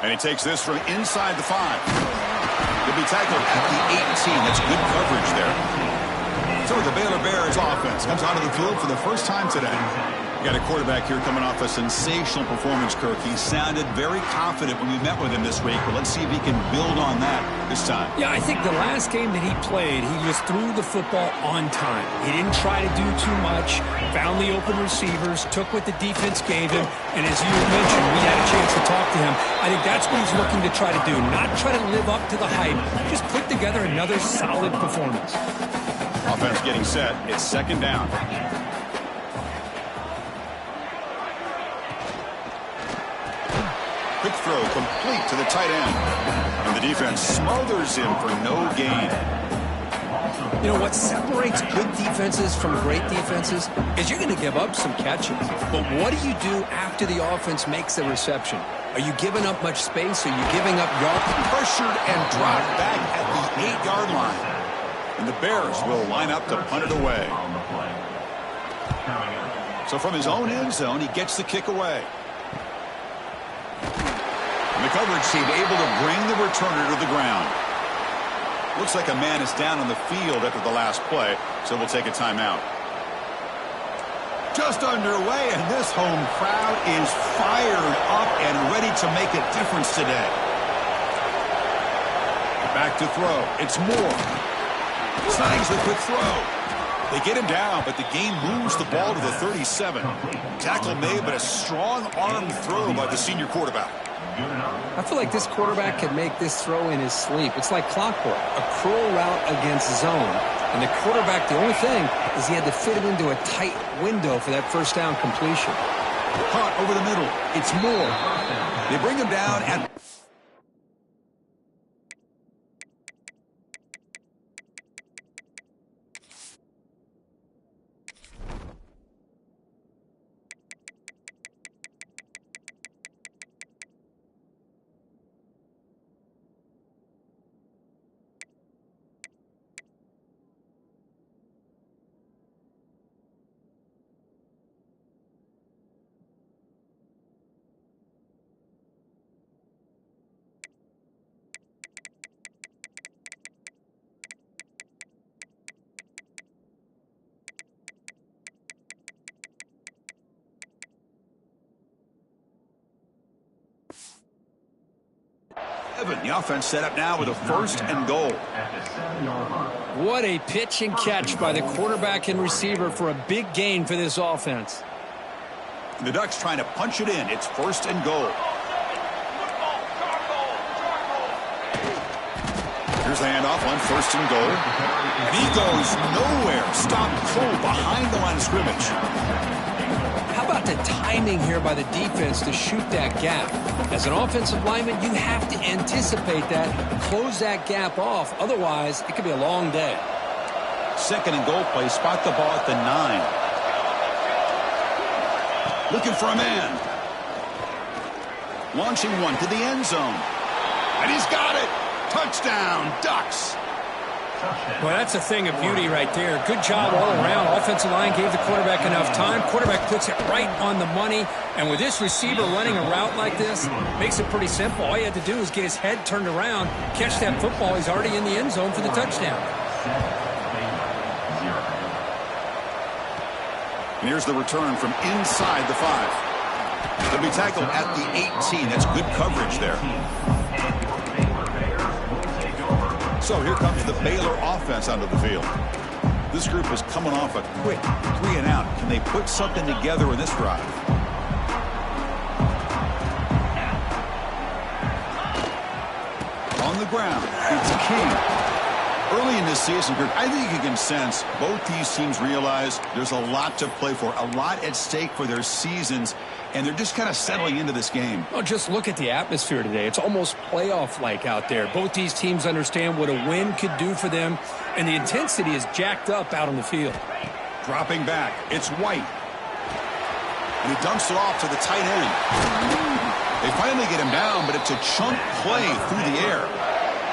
And he takes this from inside the 5. He'll be tackled at the 18. That's good coverage there. So the Baylor Bears offense comes onto the field for the first time today. You got a quarterback here coming off a sensational performance, Kirk. He sounded very confident when we met with him this week, but let's see if he can build on that this time. Yeah, I think the last game that he played, he just threw the football on time. He didn't try to do too much, found the open receivers, took what the defense gave him, and as you mentioned, we had a chance to talk to him. I think that's what he's looking to try to do, not try to live up to the hype, just put together another solid performance. Offense getting set. It's second down. Quick throw complete to the tight end. And the defense smothers him for no gain. You know, what separates good defenses from great defenses is you're going to give up some catches. But what do you do after the offense makes the reception? Are you giving up much space? Are you giving up yards? Pressured and dropped back at the 8-yard line. And the Bears will line up to punt it away. So from his own end zone, he gets the kick away. And the coverage team able to bring the returner to the ground. Looks like a man is down on the field after the last play, so we'll take a timeout. Just underway, and this home crowd is fired up and ready to make a difference today. Back to throw. It's Moore. Snags the quick throw. They get him down, but the game moves the ball to the 37. Tackle made, but a strong arm throw by the senior quarterback. I feel like this quarterback could make this throw in his sleep. It's like clockwork, a curl route against zone. And the quarterback, the only thing is he had to fit it into a tight window for that first down completion. Caught over the middle. It's Moore. They bring him down at... The offense set up now with a 1st and goal. What a pitch and catch by the quarterback and receiver for a big gain for this offense. The Ducks trying to punch it in. It's 1st and goal. Here's the handoff on 1st and goal. And he goes nowhere. Stopped cold behind the line of scrimmage. How about the timing here by the defense to shoot that gap? As an offensive lineman, you have to anticipate that, close that gap off. Otherwise, it could be a long day. 2nd and goal play. Spot the ball at the 9. Looking for a man. Launching one to the end zone. And he's got it. Touchdown, Ducks. Well, that's a thing of beauty right there. Good job all around. Offensive line gave the quarterback enough time. Quarterback puts it right on the money. And with this receiver running a route like this, makes it pretty simple. All you had to do is get his head turned around, catch that football. He's already in the end zone for the touchdown. And here's the return from inside the 5. They'll be tackled at the 18. That's good coverage there. So here comes the Baylor offense onto the field. This group is coming off a quick 3 and out. Can they put something together in this drive? On the ground, it's King. Early in this season, I think you can sense both these teams realize there's a lot to play for, a lot at stake for their seasons, and they're just kind of settling into this game. Well, just look at the atmosphere today. It's almost playoff-like out there. Both these teams understand what a win could do for them, and the intensity is jacked up out on the field. Dropping back, it's White. And he dumps it off to the tight end. They finally get him down, but it's a chunk play through the air.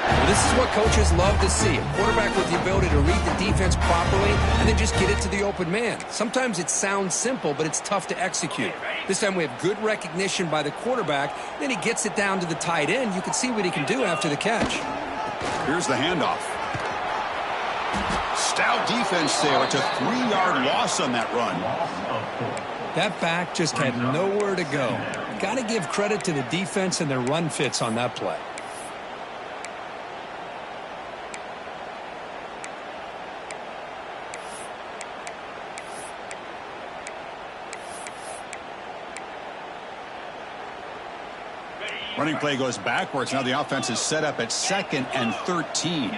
Well, this is what coaches love to see. A quarterback with the ability to read the defense properly and then just get it to the open man. Sometimes it sounds simple, but it's tough to execute. This time we have good recognition by the quarterback. Then he gets it down to the tight end. You can see what he can do after the catch. Here's the handoff. Stout defense there. It's a 3-yard loss on that run. That back just had nowhere to go. Got to give credit to the defense and their run fits on that play. Running play goes backwards. Now the offense is set up at 2nd and 13.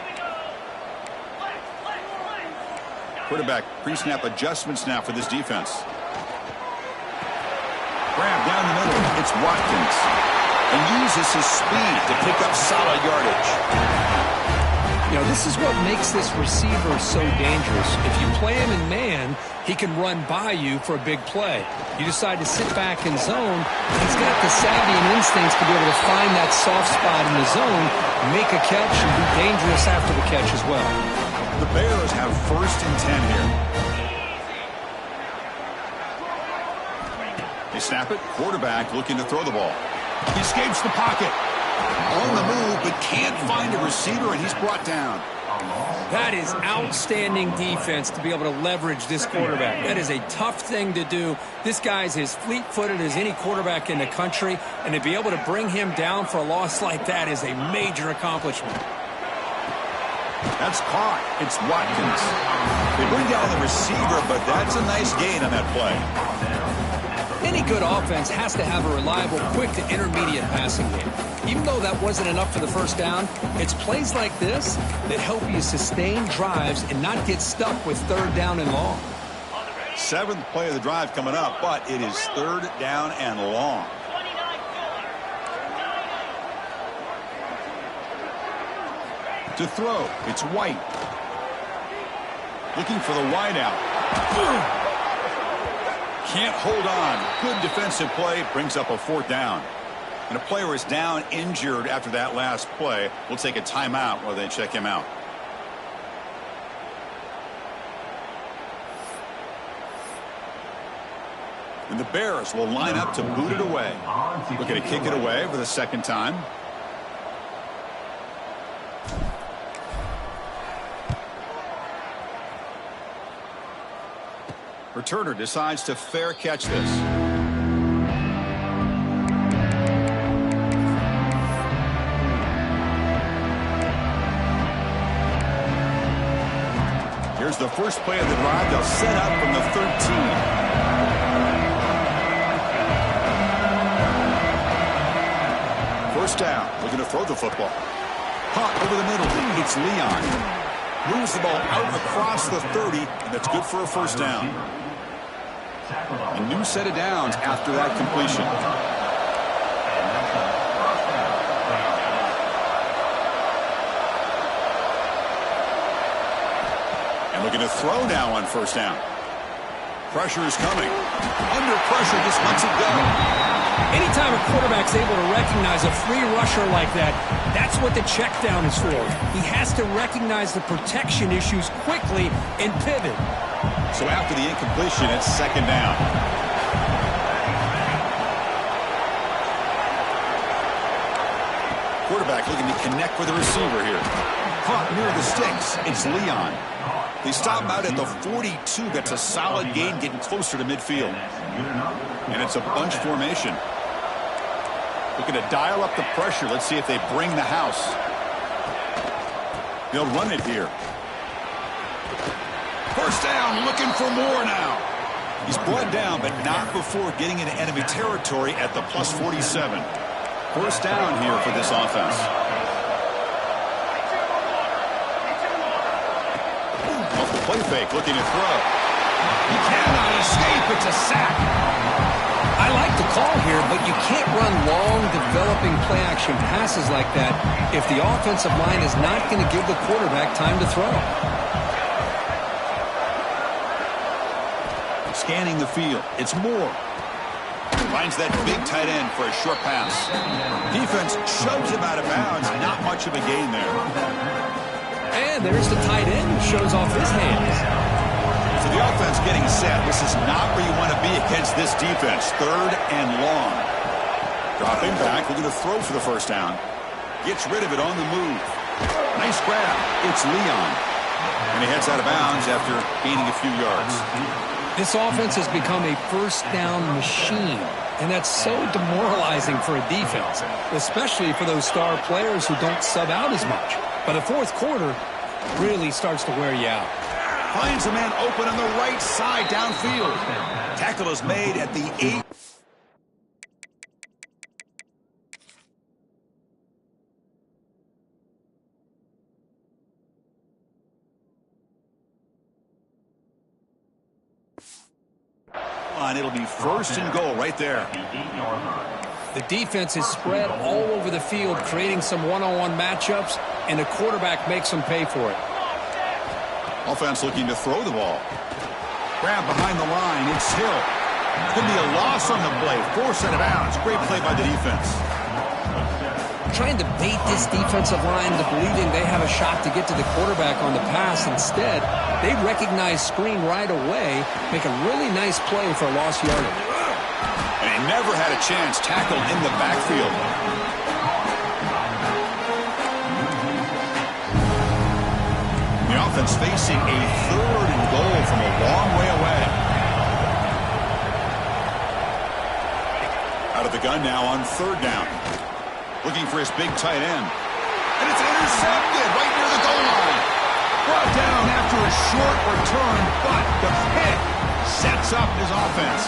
Quarterback pre-snap adjustments now for this defense. Grab down the middle. It's Watkins. And uses his speed to pick up solid yardage. You know, this is what makes this receiver so dangerous. If you play him in man, he can run by you for a big play. You decide to sit back in zone, he's got the savvy and instincts to be able to find that soft spot in the zone, make a catch, and be dangerous after the catch as well. The Bears have 1st and 10 here. They snap it. Quarterback looking to throw the ball. He escapes the pocket. On the move, but can't find a receiver, and he's brought down. That is outstanding defense to be able to leverage this quarterback. That is a tough thing to do. This guy's as fleet-footed as any quarterback in the country, and to be able to bring him down for a loss like that is a major accomplishment. That's caught. It's Watkins. They bring down the receiver, but that's a nice gain on that play. Any good offense has to have a reliable, quick to intermediate passing game. Even though that wasn't enough for the first down, it's plays like this that help you sustain drives and not get stuck with 3rd down and long. 7th play of the drive coming up, but it is 3rd down and long. To throw, it's White. Looking for the wideout. Can't hold on. Good defensive play. Brings up a 4th down. And a player is down injured after that last play. We'll take a timeout while they check him out. And the Bears will line up to boot it away. Looking to kick it away for the 2nd time. Returner decides to fair catch this. Here's the first play of the drive. They'll set up from the 13. First down. Looking to throw the football. Caught over the middle. It's Leon. Moves the ball out across the 30, and that's good for a 1st down. A new set of downs after that completion. And looking to throw now on 1st down. Pressure is coming. Under pressure, just lets it go. Anytime a quarterback's able to recognize a free rusher like that, that's what the check down is for. He has to recognize the protection issues quickly and pivot. So after the incompletion, it's 2nd down. Quarterback looking to connect with the receiver here. Caught near the sticks. It's Leon. They stop him out at the 42. That's a solid gain, getting closer to midfield. And it's a bunch formation. Looking to dial up the pressure. Let's see if they bring the house. They'll run it here. 1st down, looking for more now. He's brought down, but not before getting into enemy territory at the plus 47. 1st down here for this offense. Off the play fake, looking to throw. He cannot escape. It's a sack. I like the call here, but you can't run long, developing play-action passes like that if the offensive line is not going to give the quarterback time to throw. Scanning the field. It's Moore. Finds that big tight end for a short pass. Defense shoves him out of bounds. Not much of a gain there. And there's the tight end who shows off his hands. So the offense getting set. This is not where you want to be against this defense. 3rd and long. Dropping back, looking to throw for the first down. Gets rid of it on the move. Nice grab. It's Leon. And he heads out of bounds after gaining a few yards. This offense has become a first down machine. And that's so demoralizing for a defense, especially for those star players who don't sub out as much. But the fourth quarter really starts to wear you out. Finds a man open on the right side downfield. Tackle is made at the 8. And it'll be 1st and goal right there. The defense is spread all over the field, creating some one-on-one matchups, and the quarterback makes them pay for it. Offense looking to throw the ball. Grab behind the line. It's Hill. It's going to be a loss on the play. Forced out of bounds. Great play by the defense. Trying to bait this defensive line into believing they have a shot to get to the quarterback on the pass. Instead, they recognize screen right away, make a really nice play for a lost yardage. And he never had a chance. Tackled in the backfield. The offense facing a 3rd and goal from a long way away. Out of the gun now on 3rd down. Looking for his big tight end. And it's intercepted right near the goal line. Brought down after a short return, but the pick sets up his offense.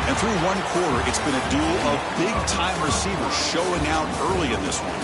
And through one quarter, it's been a duel of big-time receivers showing out early in this one.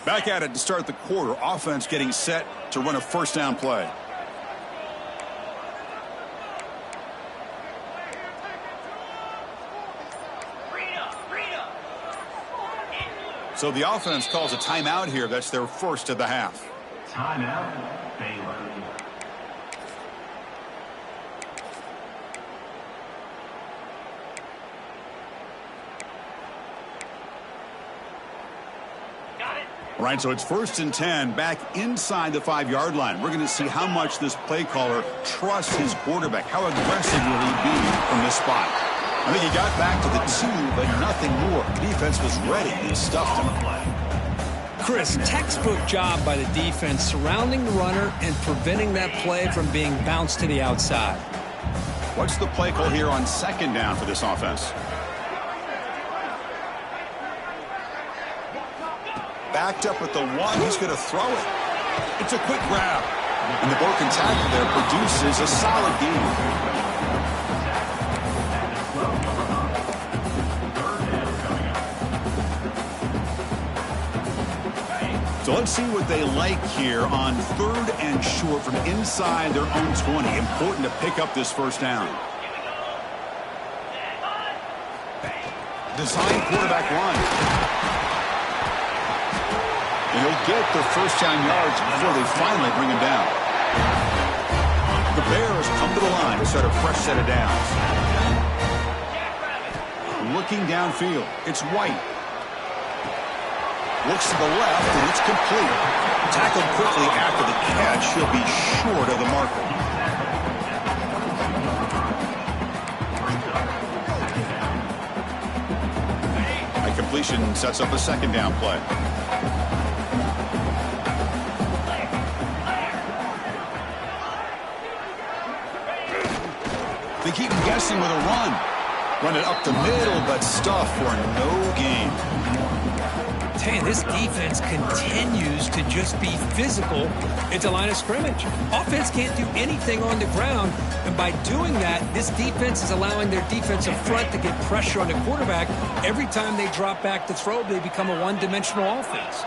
Back at it to start the quarter. Offense getting set to run a 1st down play. So the offense calls a timeout here. That's their 1st of the half. Timeout, Baylor. All right, so it's 1st and 10 back inside the 5-yard line. We're going to see how much this play caller trusts his quarterback. How aggressive will he be from this spot? I think he got back to the 2, but nothing more. Defense was ready and stuffed him. Chris, textbook job by the defense surrounding the runner and preventing that play from being bounced to the outside. What's the play call here on 2nd down for this offense? Backed up at the 1, he's going to throw it. It's a quick grab. And the broken tackle there produces a solid gain. So let's see what they like here on 3rd and short from inside their own 20. Important to pick up this 1st down. Design quarterback run. And he'll get the 1st down yards before they finally bring him down. The Bears come to the line to start a fresh set of downs. Looking downfield, it's White. Looks to the left, and it's complete. Tackled quickly after the catch. He'll be short of the marker. completion sets up a second down play. They keep him guessing with a run. Run it up the middle, but stuff for no gain. Hey, this defense continues to just be physical at the line of scrimmage. Offense can't do anything on the ground, and by doing that, this defense is allowing their defensive front to get pressure on the quarterback. Every time they drop back to throw, they become a one-dimensional offense.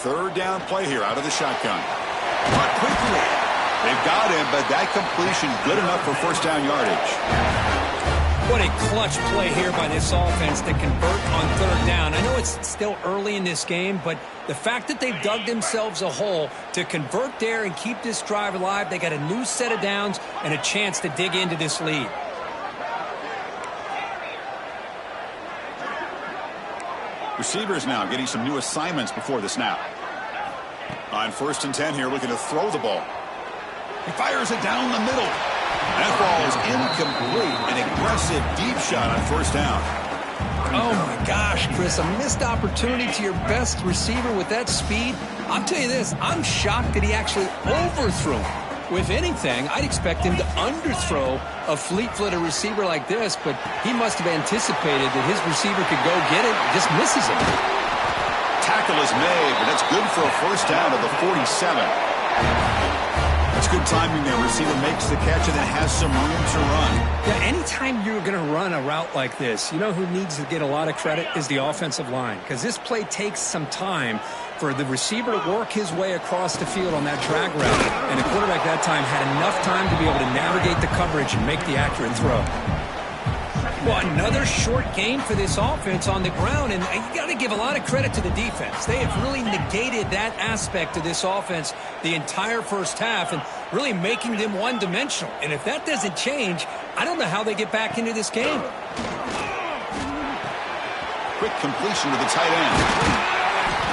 Third down play here out of the shotgun. Caught quickly. They've got him, but that completion good enough for first down yardage. What a clutch play here by this offense to convert on third down. I know it's still early in this game, but the fact that they've dug themselves a hole to convert there and keep this drive alive, they got a new set of downs and a chance to dig into this lead. Receivers now getting some new assignments before the snap. On 1st and 10 here, looking to throw the ball. He fires it down the middle. That ball is incomplete. An aggressive deep shot on 1st down. Oh, my gosh, Chris, a missed opportunity to your best receiver with that speed. I'll tell you this, I'm shocked that he actually overthrew him. With anything, I'd expect him to underthrow a fleet-footed receiver like this, but he must have anticipated that his receiver could go get it, just misses him. Tackle is made, but that's good for a first down at the 47. That's good timing there. Receiver makes the catch and then has some room to run. Yeah, anytime you're going to run a route like this, you know who needs to get a lot of credit is the offensive line, because this play takes some time for the receiver to work his way across the field on that drag route, and the quarterback that time had enough time to be able to navigate the coverage and make the accurate throw. Well, another short game for this offense on the ground, and you got to give a lot of credit to the defense. They have really negated that aspect of this offense the entire first half and really making them one-dimensional. And if that doesn't change, I don't know how they get back into this game. Quick completion to the tight end.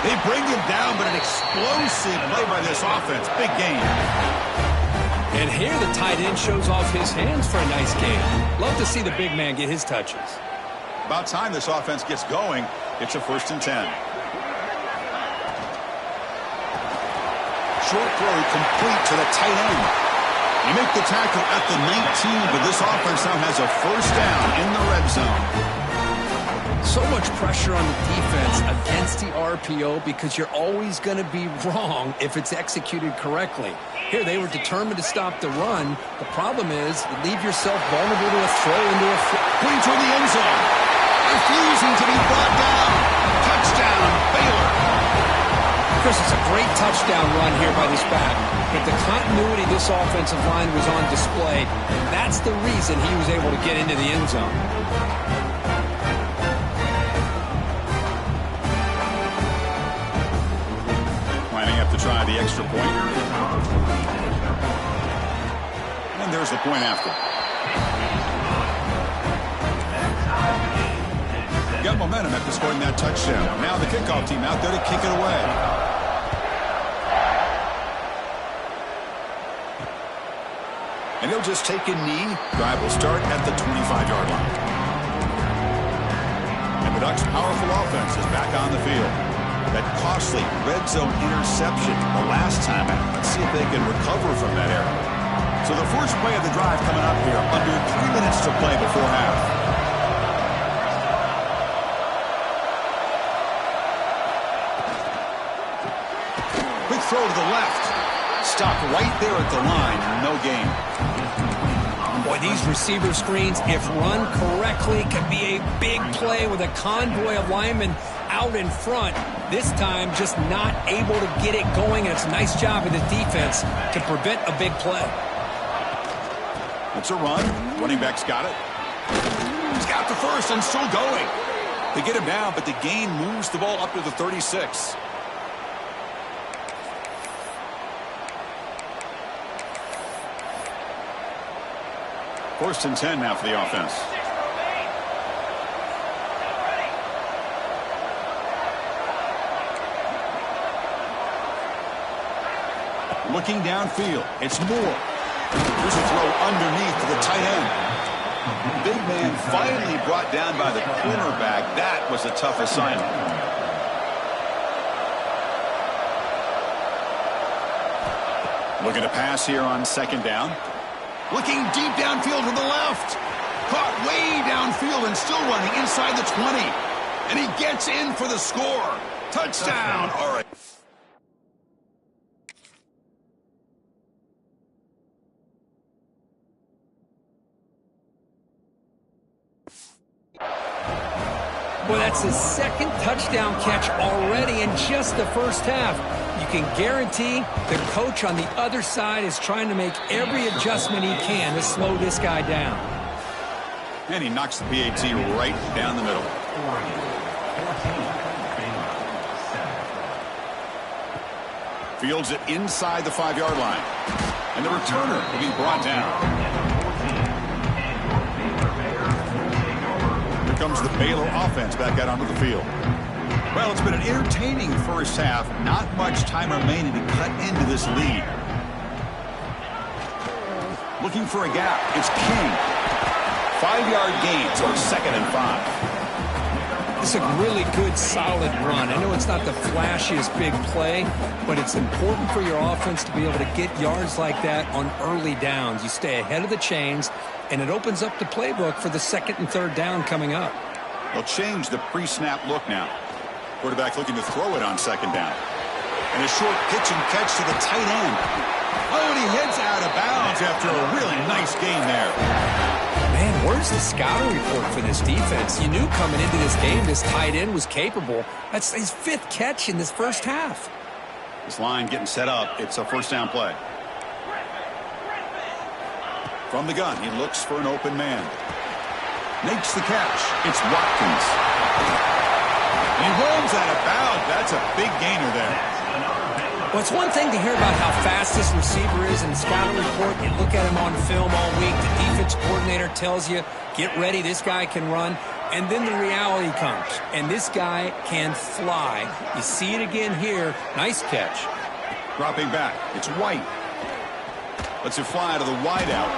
They bring him down, but an explosive play by this offense. Big gain. And here the tight end shows off his hands for a nice game. Love to see the big man get his touches. About time this offense gets going. It's a 1st and 10. Short throw complete to the tight end. They make the tackle at the 19, but this offense now has a first down in the red zone. So much pressure on the defense against the RPO because you're always going to be wrong if it's executed correctly. Here, they were determined to stop the run. The problem is you leave yourself vulnerable to a throw into a putting toward the end zone. Refusing to be brought down. Touchdown, Baylor. Chris, it's a great touchdown run here by this back. But the continuity of this offensive line was on display. And that's the reason he was able to get into the end zone. To try the extra point. And there's the point after. Got momentum after scoring that touchdown. Now the kickoff team out there to kick it away. And he'll just take a knee. Drive will start at the 25-yard line. And the Ducks' powerful offense is back on the field. That costly red zone interception the last time out. Let's see if they can recover from that error. So the first play of the drive coming up here. Under 3 minutes to play before half. Quick throw to the left. Stop right there at the line. No gain. Boy, these receiver screens, if run correctly, can be a big play with a convoy of linemen out in front. This time, just not able to get it going, and it's a nice job of the defense to prevent a big play. It's a run. Running back's got it. He's got the first and still going. They get him down, but the gain moves the ball up to the 36. First and 10 now for the offense. Looking downfield. It's Moore. Here's a throw underneath to the tight end. Big man finally brought down by the cornerback. That was a tough assignment. Looking to pass here on second down. Looking deep downfield to the left. Caught way downfield and still running inside the 20. And he gets in for the score. Touchdown. All right. Well, that's his second touchdown catch already in just the first half. You can guarantee the coach on the other side is trying to make every adjustment he can to slow this guy down. And he knocks the PAT right down the middle. Fields it inside the 5-yard line. And the returner will be brought down. Here comes the Baylor offense back out onto the field. Well, it's been an entertaining first half. Not much time remaining to cut into this lead. Looking for a gap. It's King. 5-yard gain, so it's 2nd and 5. It's a really good, solid run. I know it's not the flashiest big play, but it's important for your offense to be able to get yards like that on early downs. You stay ahead of the chains, and it opens up the playbook for the 2nd and 3rd down coming up. They'll change the pre-snap look now. Quarterback looking to throw it on 2nd down. And a short pitch and catch to the tight end. Oh, and he heads out of bounds after a really nice gain there. Man, where's the scouting report for this defense? You knew coming into this game this tight end was capable. That's his 5th catch in this first half. This line getting set up. It's a first down play. From the gun, he looks for an open man. Makes the catch. It's Watkins. He rolls out of bounds. That's a big gainer there. Well, it's one thing to hear about how fast this receiver is in the scouting report. You look at him on film all week. The defense coordinator tells you, get ready, this guy can run. And then the reality comes, and this guy can fly. You see it again here. Nice catch. Dropping back. It's White. Lets it fly to the wideout.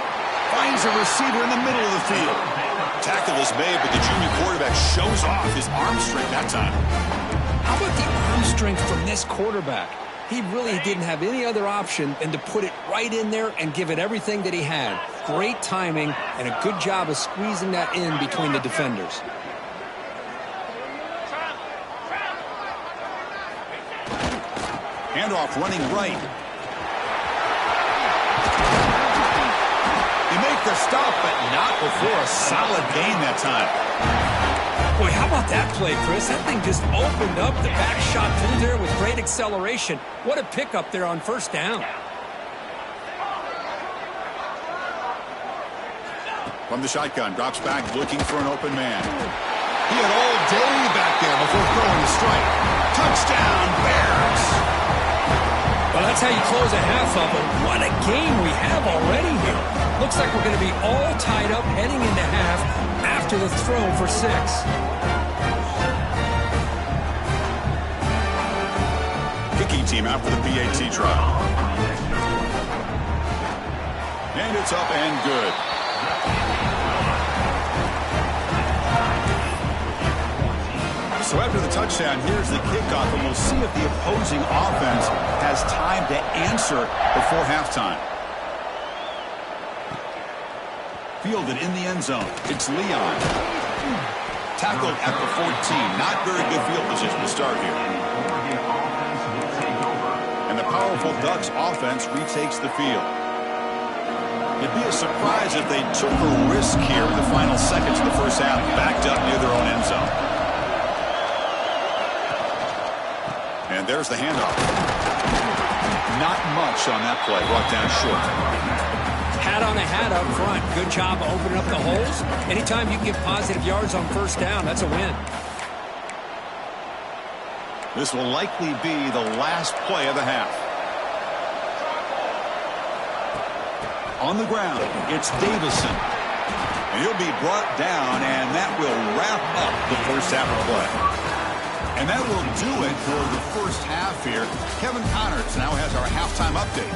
Finds a receiver in the middle of the field. Tackle is made, but the junior quarterback shows off his arm strength that time. How about the arm strength from this quarterback? He really didn't have any other option than to put it right in there and give it everything that he had. Great timing and a good job of squeezing that in between the defenders. Handoff running right. They make the stop, but not before a solid gain that time. Boy, how about that play, Chris? That thing just opened up the back shot through there with great acceleration. What a pickup there on first down. From the shotgun, drops back, looking for an open man. He had all day back there before throwing a strike. Touchdown, Bears! Well, that's how you close a half of it. What a game we have already here. Looks like we're going to be all tied up heading into half after the throw for 6. Kicking team out for the PAT trial. And it's up and good. So after the touchdown, here's the kickoff, and we'll see if the opposing offense has time to answer before halftime. Fielded in the end zone. It's Leon. Tackled at the 14. Not very good field position to start here. And the powerful Ducks offense retakes the field. It'd be a surprise if they took a risk here in the final seconds of the first half, backed up near their own end zone. And there's the handoff. Not much on that play, brought down short. Hat on a hat up front. Good job opening up the holes. Anytime you can get positive yards on first down, that's a win. This will likely be the last play of the half. On the ground, it's Davison. And he'll be brought down, and that will wrap up the first half of play. And that will do it for the first half here. Kevin Connors now has our halftime update.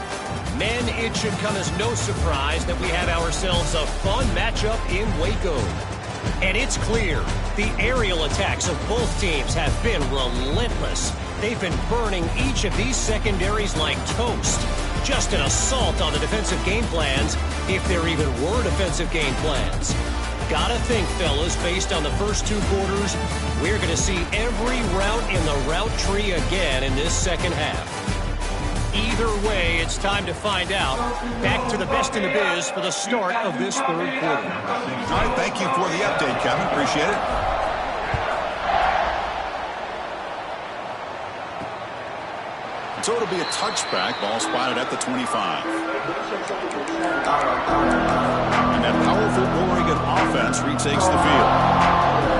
Men, it should come as no surprise that we have ourselves a fun matchup in Waco. And it's clear the aerial attacks of both teams have been relentless. They've been burning each of these secondaries like toast. Just an assault on the defensive game plans, if there even were defensive game plans. Gotta think, fellas, based on the first 2 quarters, we're going to see every route in the route tree again in this second half. Either way, it's time to find out. Back to the best in the biz for the start of this third quarter. All right, thank you for the update, Kevin. Appreciate it. So it'll be a touchback. Ball spotted at the 25. And that powerful Oregon offense retakes the field.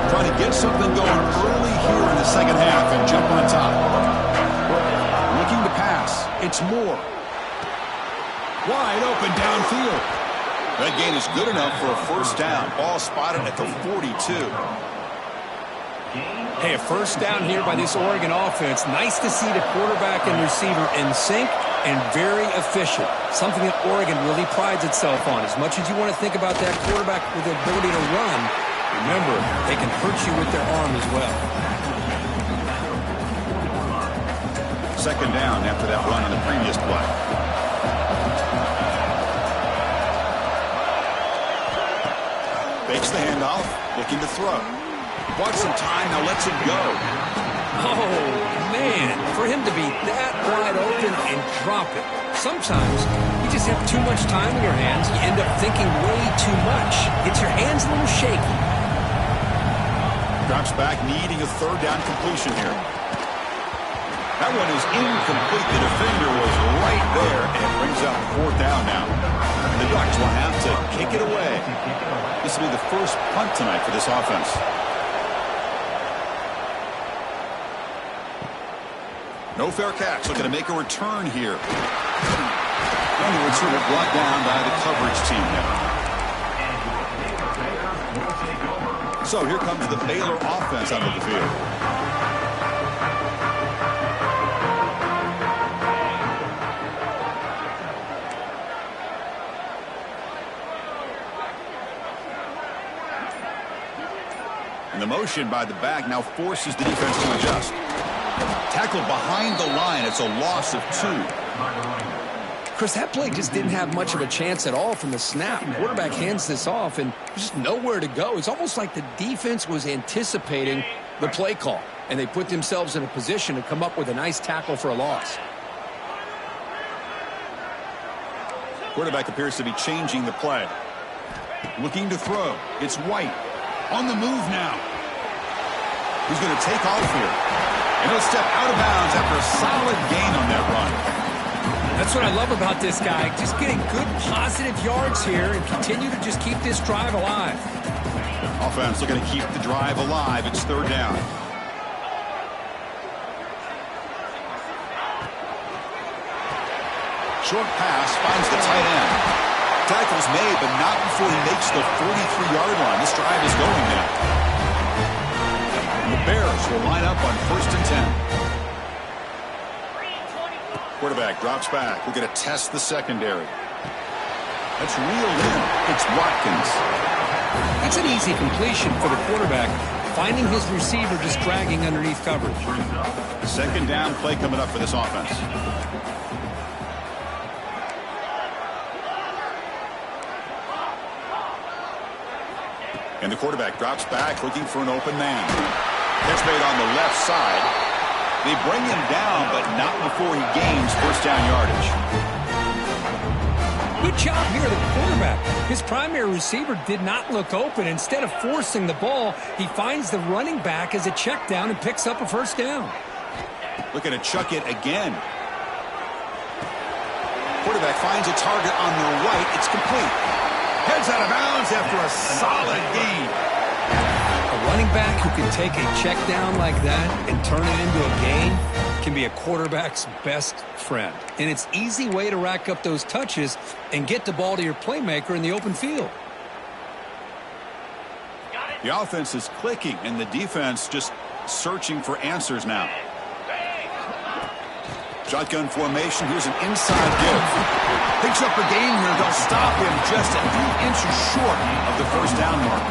Trying to get something going early here in the second half and jump on top. Looking to pass. It's Moore. Wide open downfield. That gain is good enough for a first down. Ball spotted at the 42. Hey, a first down here by this Oregon offense. Nice to see the quarterback and receiver in sync and very efficient. Something that Oregon really prides itself on. As much as you want to think about that quarterback with the ability to run, remember, they can hurt you with their arm as well. Second down after that run on the previous play. Fakes the handoff, looking to throw. Watch some time, now lets it go. Oh, man, for him to be that wide open and drop it. Sometimes you just have too much time in your hands. You end up thinking way too much. Gets your hands a little shaky. Drops back, needing a third down completion here. That one is incomplete. The defender was right there, and it brings up fourth down now. And the Ducks will have to kick it away. This will be the first punt tonight for this offense. No fair catch. Looking to make a return here. And the return brought down by the coverage team now. So here comes the Baylor offense onto the field. And the motion by the back now forces the defense to adjust. Tackled behind the line. It's a loss of 2. Chris, that play just didn't have much of a chance at all from the snap. The quarterback hands this off, and there's just nowhere to go. It's almost like the defense was anticipating the play call, and they put themselves in a position to come up with a nice tackle for a loss. Quarterback appears to be changing the play. Looking to throw. It's White. On the move now. He's going to take off here. And he'll step out of bounds after a solid gain on that run. That's what I love about this guy. Just getting good positive yards here and continue to just keep this drive alive. Offense looking to keep the drive alive. It's third down. Short pass finds the tight end. Tackle's made, but not before he makes the 43-yard line. This drive is going now. The Bears will line up on 1st and 10. Quarterback drops back. We're going to test the secondary. That's reeled in. It's Watkins. That's an easy completion for the quarterback, finding his receiver just dragging underneath coverage. Second down play coming up for this offense. And the quarterback drops back, looking for an open man. Catch made on the left side. They bring him down, but not before he gains first down yardage. Good job here, the quarterback. His primary receiver did not look open. Instead of forcing the ball, he finds the running back as a check down and picks up a first down. Looking to chuck it again. Quarterback finds a target on the right. It's complete. Heads out of bounds after a solid gain. A running back who can take a check down like that and turn it into a gain can be a quarterback's best friend. And it's an easy way to rack up those touches and get the ball to your playmaker in the open field. The offense is clicking, and the defense just searching for answers now. Shotgun formation. Here's an inside give. Picks up a gain here. They'll stop him just a few inches short of the first down mark.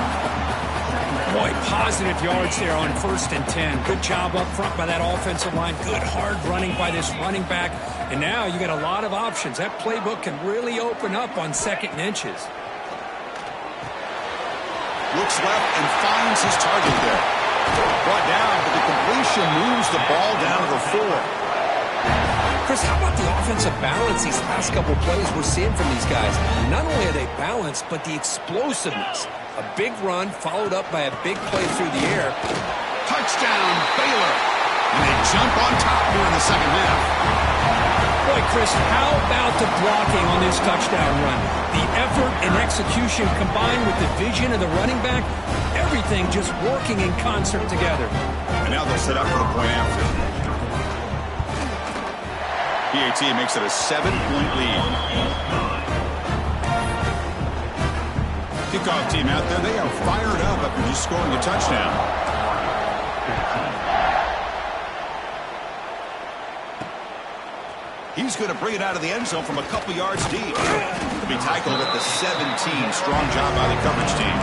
Boy, positive yards there on 1st and 10. Good job up front by that offensive line. Good hard running by this running back. And now you got a lot of options. That playbook can really open up on 2nd and inches. Looks left and finds his target there. Brought down, but the completion moves the ball down to the 4. Chris, how about the offensive balance these last couple plays we're seeing from these guys? Not only are they balanced, but the explosiveness. A big run followed up by a big play through the air. Touchdown, Baylor. And they jump on top here in the second half. Boy, Chris, how about the blocking on this touchdown run? The effort and execution combined with the vision of the running back, everything just working in concert together. And now they'll set up for the point after. PAT makes it a 7-point lead. Kickoff team out there. They are fired up after just scoring a touchdown. He's going to bring it out of the end zone from a couple yards deep. He'll be tackled at the 17. Strong job by the coverage team.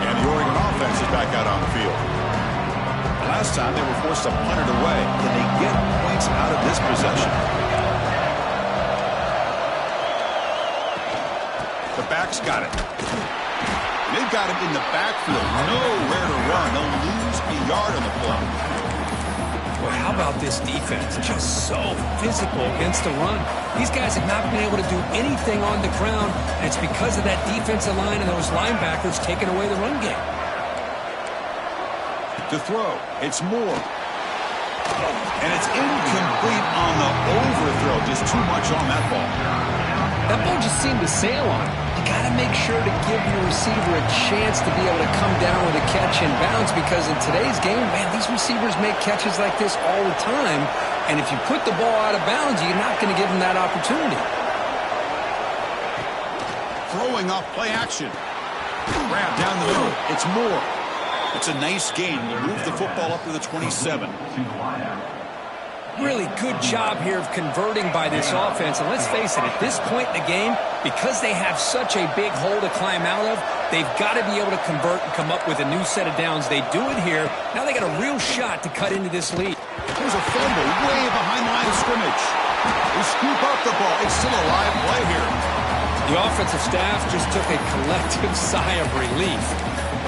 And the Oregon offense is back out on the field. Last time they were forced to punt it away. Can they get points out of this possession? The back's got it. They've got him in the backfield. Nowhere to run. They'll lose a yard on the play. Well, how about this defense? Just so physical against the run. These guys have not been able to do anything on the ground, and it's because of that defensive line and those linebackers taking away the run game. To throw, it's Moore. And it's incomplete on the overthrow. Just too much on that ball. That ball just seemed to sail on it. You got to make sure to give your receiver a chance to be able to come down with a catch and bounce, because in today's game, man, these receivers make catches like this all the time. And if you put the ball out of bounds, you're not going to give them that opportunity. Throwing off play action. Grab down the middle. It's Moore. It's a nice gain. We'll move the football up to the 27. Really good job here of converting by this offense. And let's face it, at this point in the game, because they have such a big hole to climb out of, they've got to be able to convert and come up with a new set of downs. They do it here. Now they got a real shot to cut into this lead. There's a fumble way behind the line of scrimmage. They scoop up the ball. It's still a live play here. The offensive staff just took a collective sigh of relief.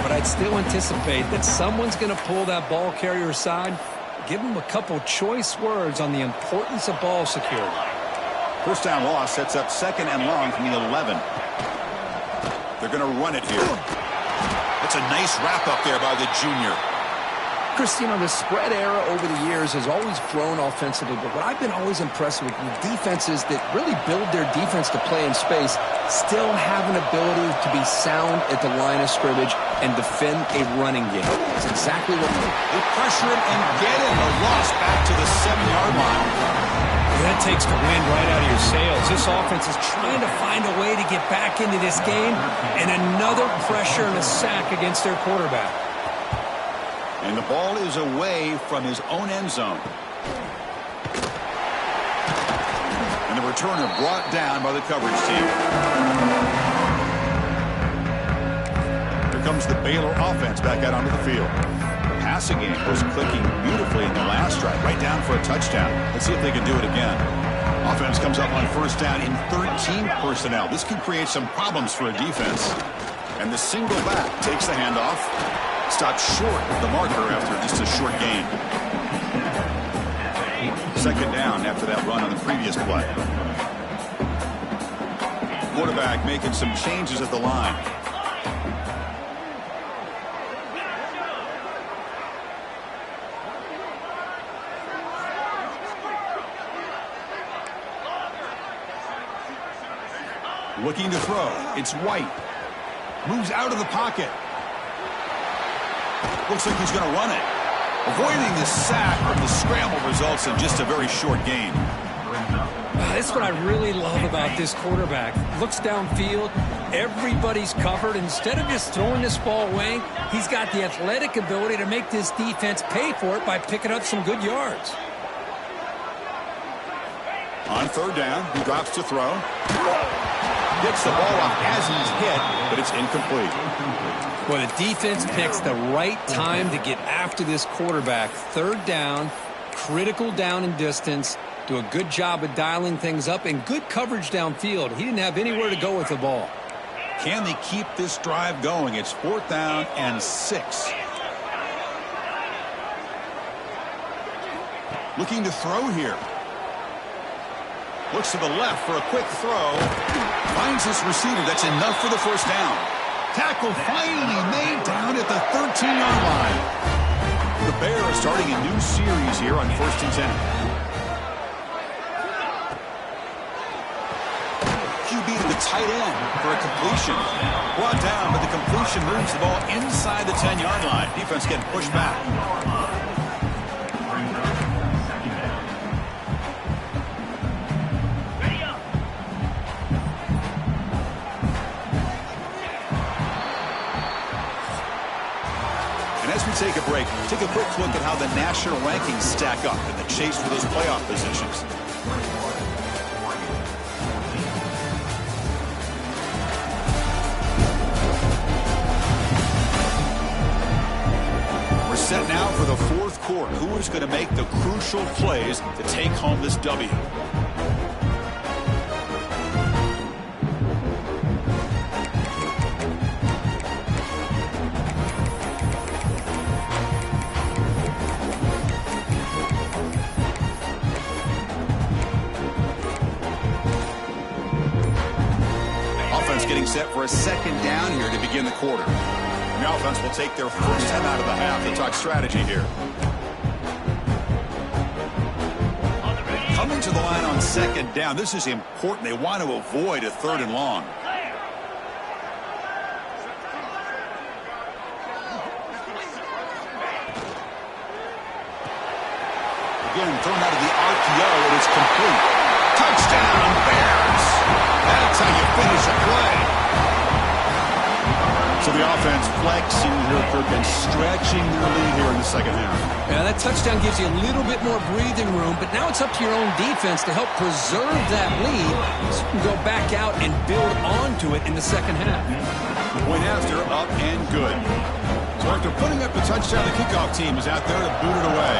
But I'd still anticipate that someone's going to pull that ball carrier aside, give him a couple choice words on the importance of ball security. First down loss sets up 2nd and long from the 11. They're going to run it here. That's a nice wrap up there by the junior. Chris, you know, the spread era over the years has always grown offensively, but what I've been always impressed with defenses that really build their defense to play in space still have an ability to be sound at the line of scrimmage and defend a running game. That's exactly what they pressure him and get him. A loss back to the 7-yard line. That takes the wind right out of your sails. This offense is trying to find a way to get back into this game, and another pressure and a sack against their quarterback. And the ball is away from his own end zone. And the returner brought down by the coverage team. Here comes the Baylor offense back out onto the field. The passing game was clicking beautifully in the last drive, right down for a touchdown. Let's see if they can do it again. Offense comes up on first down in 13 personnel. This can create some problems for a defense. And the single back takes the handoff. Stopped short of the marker after just a short gain. Second down after that run on the previous play. Quarterback making some changes at the line. Looking to throw. It's White. Moves out of the pocket. Looks like he's going to run it. Avoiding the sack from the scramble results in just a very short gain. This is what I really love about this quarterback. Looks downfield, everybody's covered. Instead of just throwing this ball away, he's got the athletic ability to make this defense pay for it by picking up some good yards. On third down, he drops to throw. Gets the ball off as he's hit, but it's incomplete. Well, the defense picks the right time to get after this quarterback. Third down, critical down and distance. Do a good job of dialing things up and good coverage downfield. He didn't have anywhere to go with the ball. Can they keep this drive going? It's 4th down and 6. Looking to throw here. Looks to the left for a quick throw. Finds his receiver. That's enough for the first down. Tackle finally made down at the 13-yard line. The Bears starting a new series here on 1st and 10. QB to the tight end for a completion. Brought down, but the completion moves the ball inside the 10-yard line. Defense getting pushed back. And as we take a break, take a quick look at how the national rankings stack up in the chase for those playoff positions. Set now for the 4th quarter. Who is going to make the crucial plays to take home this W? Offense getting set for a 2nd down here to begin the quarter. The offense will take their first time out of the half. They talk strategy here. Coming to the line on 2nd down. This is important. They want to avoid a 3rd and long. Again, thrown out of the RPO, and it's complete. Touchdown, Bears! That's how you finish a play. So the offense flexing here, Kirk, and stretching their lead here in the 2nd half. Yeah, that touchdown gives you a little bit more breathing room, but now it's up to your own defense to help preserve that lead so you can go back out and build onto it in the 2nd half. Point after, up and good. So after putting up the touchdown, the kickoff team is out there to boot it away.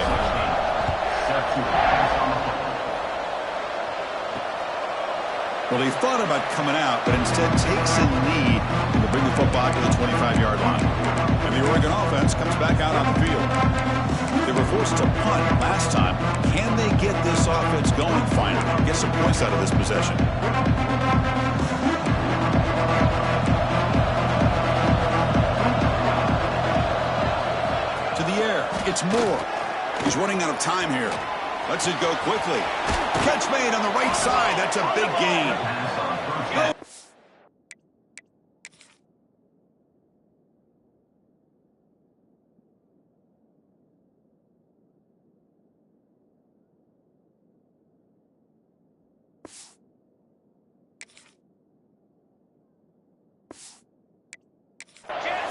Well, he thought about coming out, but instead takes a knee to bring the football to the 25-yard line. And the Oregon offense comes back out on the field. They were forced to punt last time. Can they get this offense going finally? Get some points out of this possession. To the air. It's Moore. He's running out of time here. Lets it go quickly. Catch made on the right side. That's a big gain.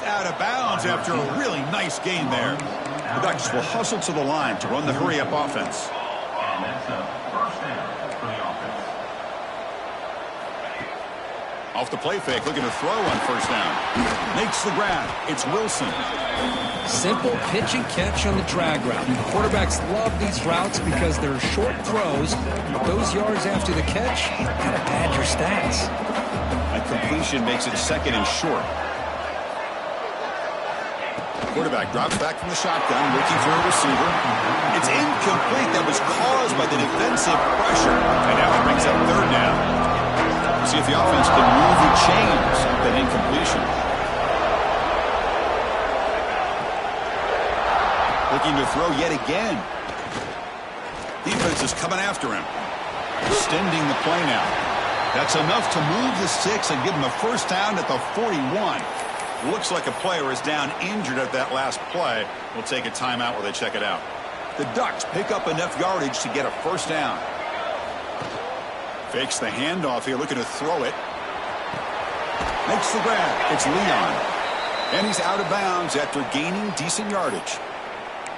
Out of bounds after a really nice gain there. The Ducks will hustle to the line to run the hurry-up offense. And that's a first down for the offense. Off the play fake, looking to throw on 1st down. Makes the grab. It's Wilson. Simple pitch and catch on the drag route. The quarterbacks love these routes because they're short throws. Those yards after the catch kind of pad your stats. A completion makes it 2nd and short. Quarterback drops back from the shotgun, looking for a receiver. It's incomplete. That was caused by the defensive pressure. And now it brings up 3rd down. See if the offense can move the chains of that incompletion. Looking to throw yet again. Defense is coming after him. Extending the play now. That's enough to move the sticks and give him a 1st down at the 41. Looks like a player is down injured at that last play. We'll take a timeout while they check it out. The Ducks pick up enough yardage to get a 1st down. Fakes the handoff here, looking to throw it. Makes the grab. It's Leon. And he's out of bounds after gaining decent yardage.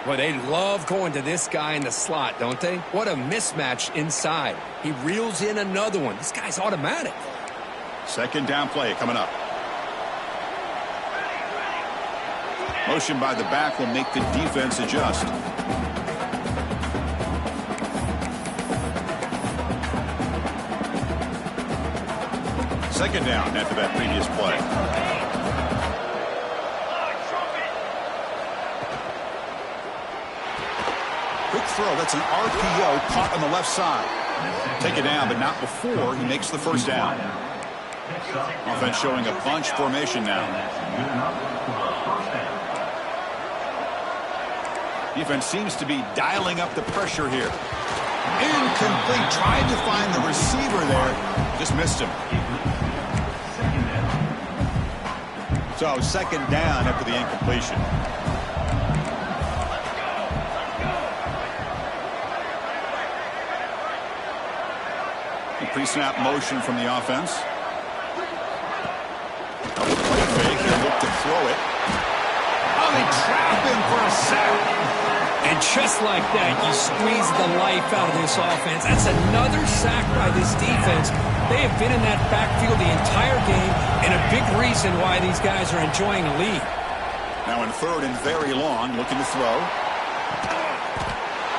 Well, they love going to this guy in the slot, don't they? What a mismatch inside. He reels in another one. This guy's automatic. Second down play coming up. Motion by the back will make the defense adjust. Second down after that previous play. Quick throw. That's an RPO caught on the left side. Take it down, but not before he makes the first down. Offense showing a bunch formation now. Defense seems to be dialing up the pressure here. Incomplete. Tried to find the receiver there. Just missed him. So second down after the incompletion. Pre-snap motion from the offense. Double play fake and look to throw it. Oh, they trap him for a sack. And just like that, you squeeze the life out of this offense. That's another sack by this defense. They have been in that backfield the entire game, and a big reason why these guys are enjoying a lead. Now in third and very long, looking to throw.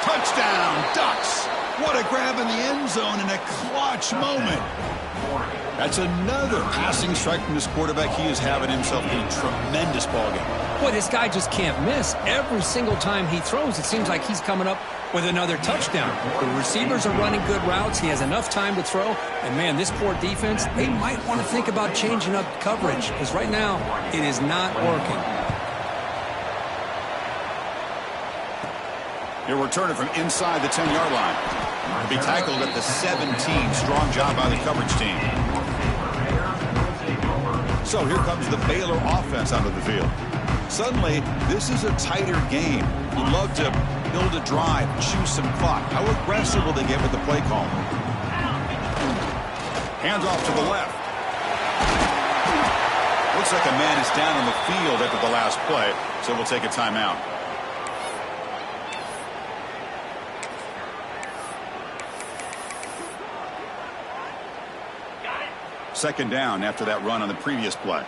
Touchdown, Ducks. What a grab in the end zone in a clutch moment. That's another passing strike from this quarterback. He is having himself a tremendous ballgame. Boy, this guy just can't miss. Every single time he throws, it seems like he's coming up with another touchdown. The receivers are running good routes. He has enough time to throw. And, man, this poor defense, they might want to think about changing up coverage because right now it is not working. He'll return it from inside the 10-yard line. He'll be tackled at the 17. Strong job by the coverage team. So here comes the Baylor offense onto the field. Suddenly, this is a tighter game. You'd love to build a drive, choose some clock. How aggressive will they get with the play call? Hands off to the left. Looks like a man is down on the field after the last play, so we'll take a timeout. Second down after that run on the previous play.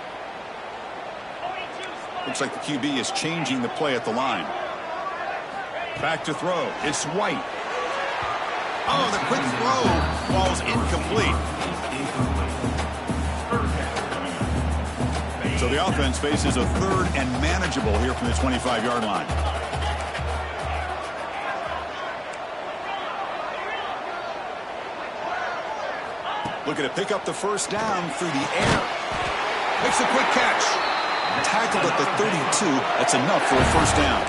Looks like the QB is changing the play at the line. Back to throw. It's White. Oh, the quick throw falls incomplete. So the offense faces a third and manageable here from the 25-yard line. Looking to pick up the first down through the air. Makes a quick catch. Tackled at the 32. That's enough for a first down.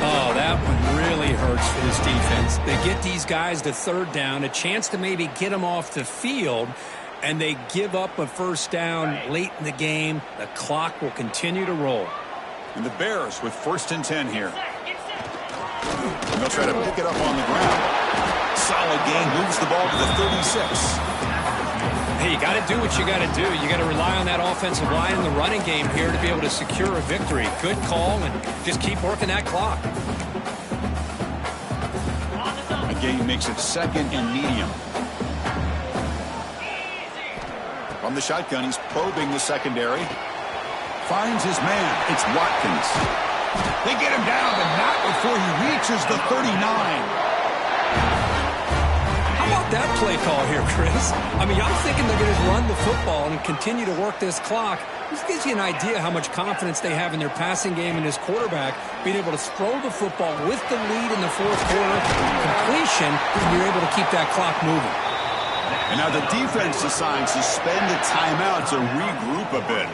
Oh, that one really hurts for this defense. They get these guys to third down, a chance to maybe get them off the field, and they give up a first down late in the game. The clock will continue to roll. And the Bears with first and 10 here. And they'll try to pick it up on the ground. Solid game, moves the ball to the 36. Hey, you got to do what you got to do. You got to rely on that offensive line in the running game here to be able to secure a victory. Good call, and just keep working that clock. Again, makes it second and medium. From the shotgun, he's probing the secondary. Finds his man. It's Watkins. They get him down, but not before he reaches the 39. How about that play call here, Chris? I mean, I'm thinking they're going to run the football and continue to work this clock. This gives you an idea how much confidence they have in their passing game and his quarterback being able to throw the football with the lead in the fourth quarter, completion, and you're able to keep that clock moving. And now the defense decides to spend a timeout to regroup a bit.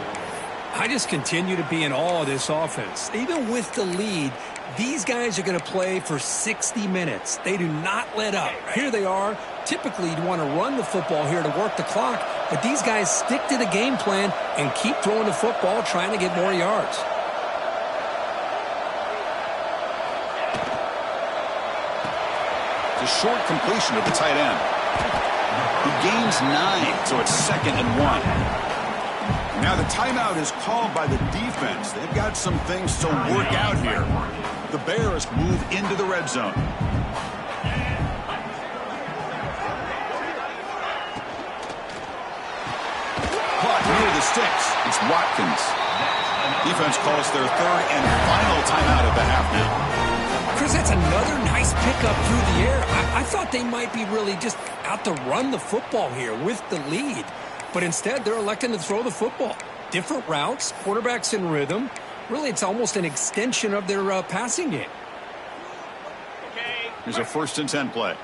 I just continue to be in awe of this offense. Even with the lead, these guys are going to play for 60 minutes. They do not let up. Here they are. Typically, you'd want to run the football here to work the clock, but these guys stick to the game plan and keep throwing the football, trying to get more yards. It's a short completion of the tight end. He gains 9, so it's 2nd and 1. Now the timeout is called by the defense. They've got some things to work out here. The Bears move into the red zone. Caught near the sticks. It's Watkins. Defense calls their 3rd and final timeout of the half now. Chris, that's another nice pickup through the air. I thought they might be really just out to run the football here with the lead. But instead, they're electing to throw the football. Different routes, quarterback's in rhythm. Really, it's almost an extension of their passing game. Here's a 1st and 10 play.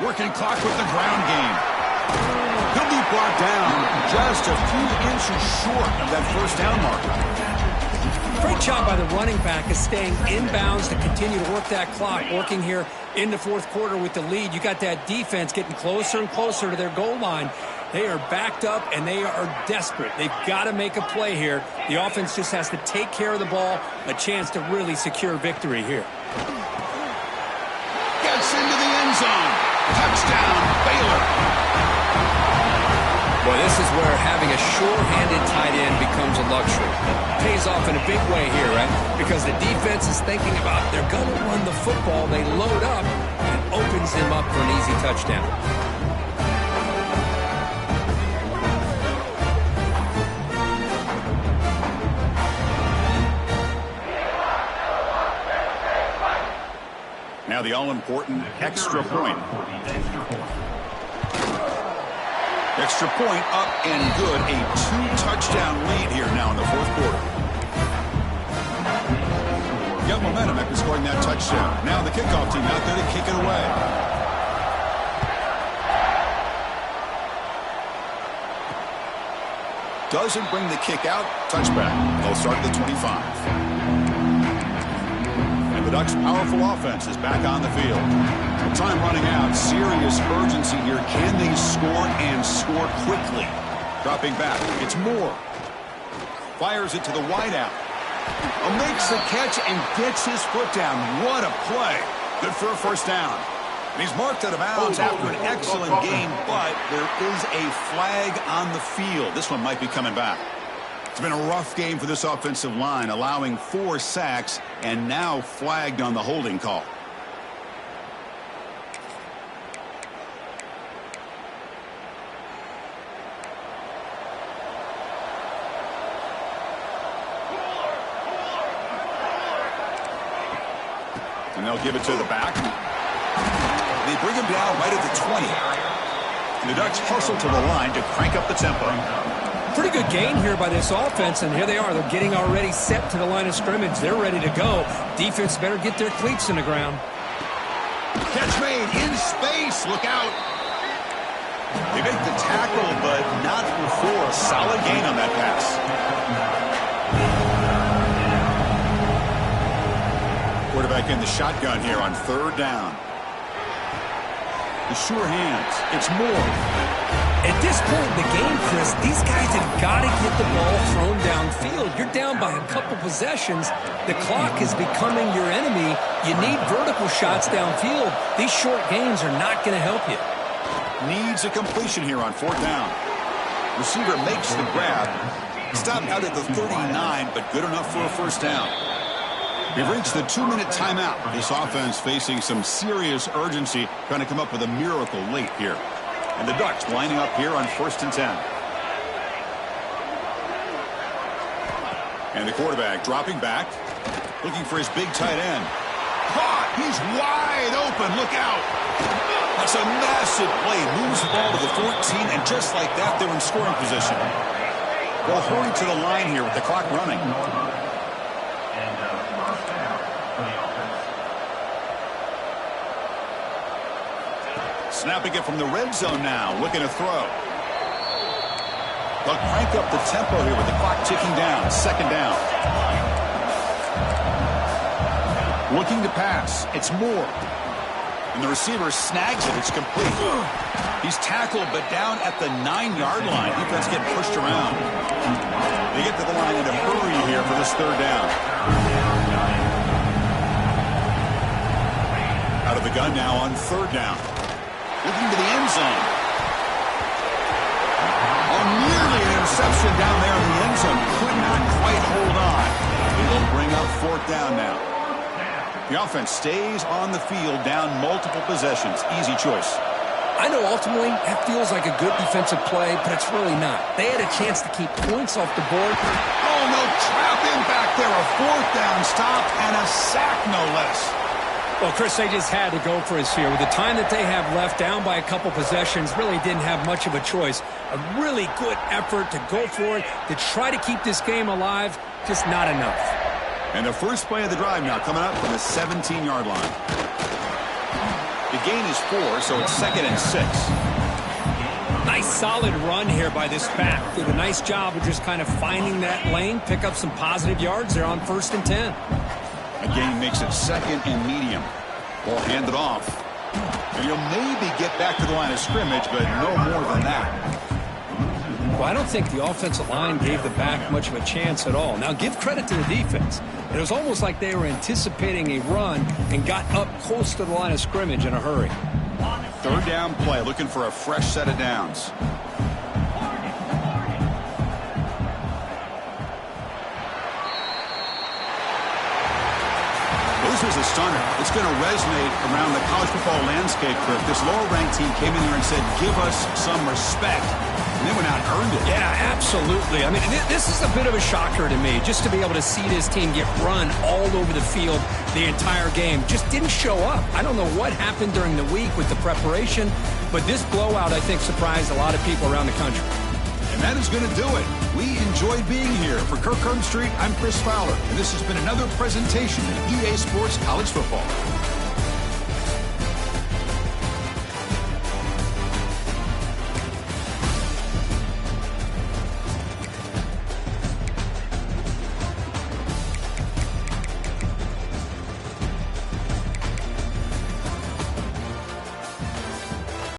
Working clock with the ground game. He'll be brought down just a few inches short of that 1st down marker. Great job by the running back of staying inbounds to continue to work that clock, working here in the 4th quarter with the lead. You got that defense getting closer and closer to their goal line. They are backed up, and they are desperate. They've got to make a play here. The offense just has to take care of the ball, a chance to really secure victory here. Gets into the end zone. Touchdown, Baylor. Boy, this is where having a sure-handed tight end becomes a luxury. Pays off in a big way here, right? Because the defense is thinking about they're going to run the football. They load up and opens him up for an easy touchdown. Now the all-important extra point. Extra point up and good. A 2-touchdown lead here now in the 4th quarter. Got momentum after scoring that touchdown. Now the kickoff team out there to kick it away. Doesn't bring the kick out. Touchback. They'll start at the 25. The Ducks' powerful offense is back on the field. With time running out, serious urgency here. Can they score and score quickly? Dropping back, it's Moore. Fires it to the wideout. Makes the catch and gets his foot down. What a play. Good for a 1st down. And he's marked out of bounds after an excellent game, but there is a flag on the field. This one might be coming back. It's been a rough game for this offensive line, allowing 4 sacks and now flagged on the holding call. And they'll give it to the back. They bring him down right at the 20. And the Ducks hustle to the line to crank up the tempo. Pretty good gain here by this offense, and here they are. They're getting already set to the line of scrimmage. They're ready to go. Defense better get their cleats in the ground. Catch made in space. Look out. They make the tackle, but not before. A solid gain on that pass. Quarterback in the shotgun here on 3rd down. The sure hands. It's Moore. At this point in the game, Chris, these guys have got to get the ball thrown downfield. You're down by a couple possessions. The clock is becoming your enemy. You need vertical shots downfield. These short gains are not going to help you. Needs a completion here on 4th down. Receiver makes the grab. Stopped out at the 39, but good enough for a 1st down. We've reached the 2-minute timeout. This offense facing some serious urgency, trying to come up with a miracle late here. And the Ducks lining up here on 1st and 10. And the quarterback dropping back, looking for his big tight end. Caught! He's wide open. Look out! That's a massive play. Moves the ball to the 14, and just like that, they're in scoring position. They'll hurry to the line here with the clock running. Snapping it from the red zone now, looking to throw. They'll crank up the tempo here with the clock ticking down. 2nd down. Looking to pass. It's Moore. And the receiver snags it. It's complete. He's tackled, but down at the 9-yard line. Defense getting pushed around. They get to the line in a hurry here for this 3rd down. Out of the the gun now on 3rd down. Looking to the end zone. Oh, nearly an interception down there in the end zone. Could not quite hold on. It'll bring up 4th down now. The offense stays on the field down multiple possessions. Easy choice. I know ultimately that feels like a good defensive play, but it's really not. They had a chance to keep points off the board. Oh, no, trapping back there. A 4th down stop and a sack, no less. Well, Chris, they just had to go for us here. With the time that they have left, down by a couple possessions, really didn't have much of a choice. A really good effort to go for it, to try to keep this game alive, just not enough. And the first play of the drive now coming up from the 17-yard line. The gain is 4, so it's 2nd and 6. Nice solid run here by this back. Did a nice job of just kind of finding that lane, pick up some positive yards there on 1st and 10. A gain makes it 2nd and medium. Ball handed off. And he'll maybe get back to the line of scrimmage, but no more than that. Well, I don't think the offensive line gave the back much of a chance at all. Now, give credit to the defense. It was almost like they were anticipating a run and got up close to the line of scrimmage in a hurry. 3rd down play, looking for a fresh set of downs. This was a stunner. It's going to resonate around the college football landscape, Cliff. This lower-ranked team came in there and said, give us some respect. And they went out and earned it. Yeah, absolutely. I mean, this is a bit of a shocker to me, just to be able to see this team get run all over the field the entire game. Just didn't show up. I don't know what happened during the week with the preparation, but this blowout, I think, surprised a lot of people around the country. And that is going to do it. We enjoyed being here. For Kirk Street, I'm Chris Fowler, and this has been another presentation of EA Sports College Football.